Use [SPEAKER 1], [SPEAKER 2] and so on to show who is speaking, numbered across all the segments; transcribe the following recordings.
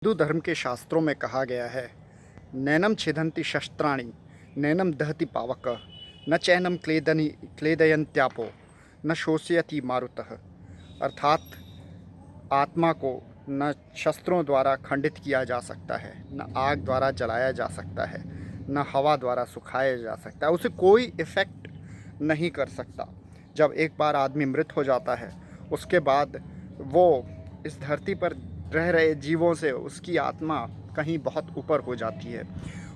[SPEAKER 1] हिंदू धर्म के शास्त्रों में कहा गया है, नैनम छिदन्ति शस्त्राणि, नैनम दहति पावक, न चैनम क्लेदयन्त्यापो, न शोषयति मारुतः। अर्थात आत्मा को न शस्त्रों द्वारा खंडित किया जा सकता है, न आग द्वारा जलाया जा सकता है, न हवा द्वारा सुखाया जा सकता है। उसे कोई इफ़ेक्ट नहीं कर सकता। जब एक बार आदमी मृत हो जाता है, उसके बाद वो इस धरती पर रह रहे जीवों से उसकी आत्मा कहीं बहुत ऊपर हो जाती है।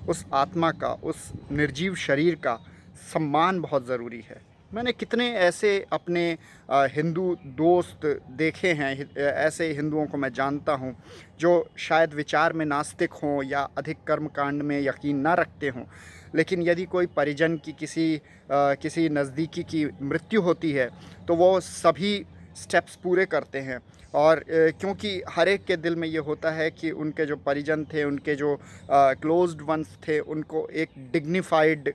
[SPEAKER 1] उस आत्मा का, उस निर्जीव शरीर का सम्मान बहुत ज़रूरी है। मैंने कितने ऐसे अपने हिंदू दोस्त देखे हैं, ऐसे हिंदुओं को मैं जानता हूँ जो शायद विचार में नास्तिक हों या अधिक कर्मकांड में यकीन ना रखते हों, लेकिन यदि कोई परिजन की किसी नज़दीकी की मृत्यु होती है तो वो सभी स्टेप्स पूरे करते हैं। और क्योंकि हर एक के दिल में ये होता है कि उनके जो परिजन थे, उनके जो क्लोज्ड वंस थे, उनको एक डिग्निफाइड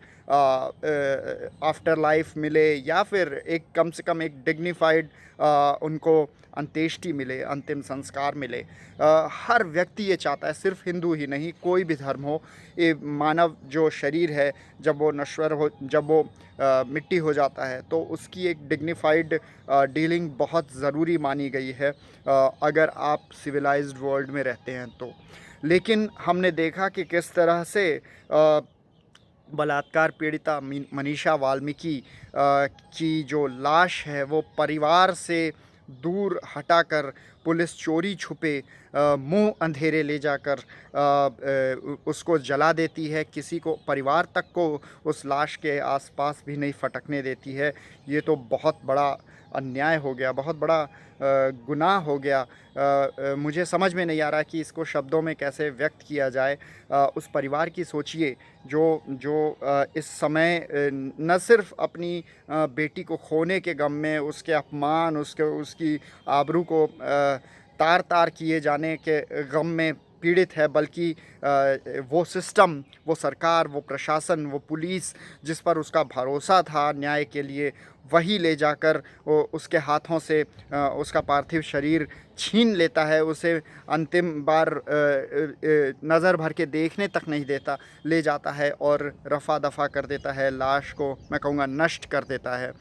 [SPEAKER 1] आफ्टर लाइफ मिले, या फिर एक कम से कम एक डिग्निफाइड उनको अंत्येष्टि मिले, अंतिम संस्कार मिले। हर व्यक्ति ये चाहता है, सिर्फ हिंदू ही नहीं, कोई भी धर्म हो। ये मानव जो शरीर है, जब वो नश्वर हो, जब वो मिट्टी हो जाता है, तो उसकी एक डिग्निफाइड डीलिंग बहुत ज़रूरी मानी गई है, अगर आप सिविलाइज्ड वर्ल्ड में रहते हैं तो। लेकिन हमने देखा कि किस तरह से बलात्कार पीड़िता मनीषा वाल्मीकि की जो लाश है वो परिवार से दूर हटाकर पुलिस चोरी छुपे मुंह अंधेरे ले जाकर उसको जला देती है। किसी को, परिवार तक को उस लाश के आसपास भी नहीं फटकने देती है। ये तो बहुत बड़ा अन्याय हो गया, बहुत बड़ा गुनाह हो गया। मुझे समझ में नहीं आ रहा कि इसको शब्दों में कैसे व्यक्त किया जाए। उस परिवार की सोचिए जो जो इस समय न सिर्फ अपनी बेटी को खोने के गम में, उसके अपमान, उसकी आबरू को तार तार किए जाने के गम में पीड़ित है, बल्कि वो सिस्टम, वो सरकार, वो प्रशासन, वो पुलिस जिस पर उसका भरोसा था न्याय के लिए, वही ले जाकर उसके हाथों से उसका पार्थिव शरीर छीन लेता है। उसे अंतिम बार नज़र भर के देखने तक नहीं देता, ले जाता है और रफ़ा दफ़ा कर देता है, लाश को मैं कहूँगा नष्ट कर देता है।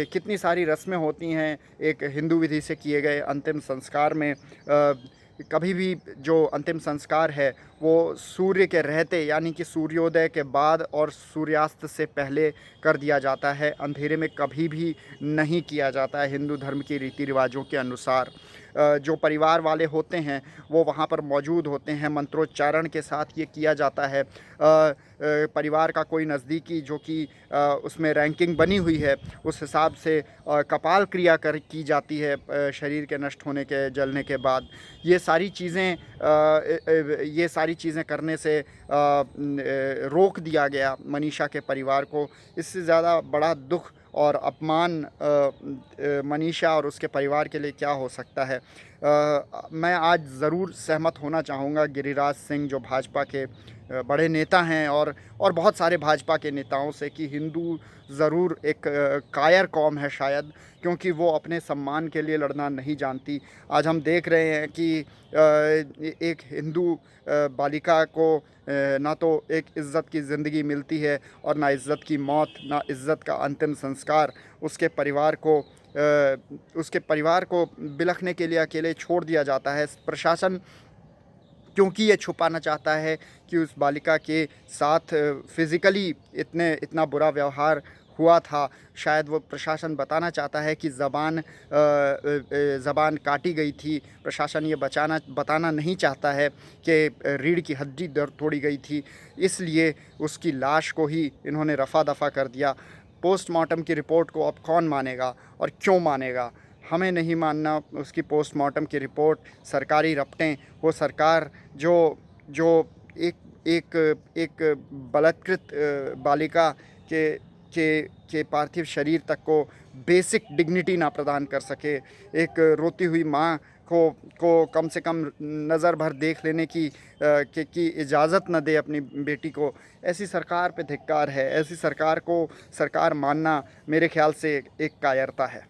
[SPEAKER 1] कितनी सारी रस्में होती हैं एक हिंदू विधि से किए गए अंतिम संस्कार में। कभी भी जो अंतिम संस्कार है वो सूर्य के रहते, यानी कि सूर्योदय के बाद और सूर्यास्त से पहले कर दिया जाता है। अंधेरे में कभी भी नहीं किया जाता है हिंदू धर्म के रीति रिवाजों के अनुसार। जो परिवार वाले होते हैं वो वहाँ पर मौजूद होते हैं, मंत्रोच्चारण के साथ ये किया जाता है। परिवार का कोई नज़दीकी जो कि उसमें रैंकिंग बनी हुई है, उस हिसाब से कपाल क्रिया की जाती है शरीर के नष्ट होने के, जलने के बाद। ये सारी चीज़ें करने से रोक दिया गया मनीषा के परिवार को। इससे ज़्यादा बड़ा दुख और अपमान मनीषा और उसके परिवार के लिए क्या हो सकता है। मैं आज ज़रूर सहमत होना चाहूँगा गिरिराज सिंह, जो भाजपा के बड़े नेता हैं, और बहुत सारे भाजपा के नेताओं से, कि हिंदू ज़रूर एक कायर कौम है शायद, क्योंकि वो अपने सम्मान के लिए लड़ना नहीं जानती। आज हम देख रहे हैं कि एक हिंदू बालिका को ना तो एक इज़्ज़त की ज़िंदगी मिलती है, और ना इज़्ज़त की मौत, ना इज़्ज़त का अंतिम संस्कार। उसके परिवार को बिलखने के लिए अकेले छोड़ दिया जाता है। प्रशासन, क्योंकि ये छुपाना चाहता है कि उस बालिका के साथ फिज़िकली इतना बुरा व्यवहार हुआ था, शायद वो प्रशासन बताना चाहता है कि ज़बान काटी गई थी। प्रशासन ये बताना नहीं चाहता है कि रीढ़ की हड्डी तोड़ी गई थी, इसलिए उसकी लाश को ही इन्होंने रफ़ा दफ़ा कर दिया। पोस्टमार्टम की रिपोर्ट को अब कौन मानेगा और क्यों मानेगा? हमें नहीं मानना उसकी पोस्टमार्टम की रिपोर्ट। सरकारी रपटें, वो सरकार जो जो एक एक एक बलात्कृत बालिका के पार्थिव शरीर तक को बेसिक डिग्निटी ना प्रदान कर सके, एक रोती हुई माँ को कम से कम नज़र भर देख लेने की इजाज़त न दे अपनी बेटी को, ऐसी सरकार पे धिक्कार है। ऐसी सरकार को सरकार मानना मेरे ख्याल से एक कायरता है।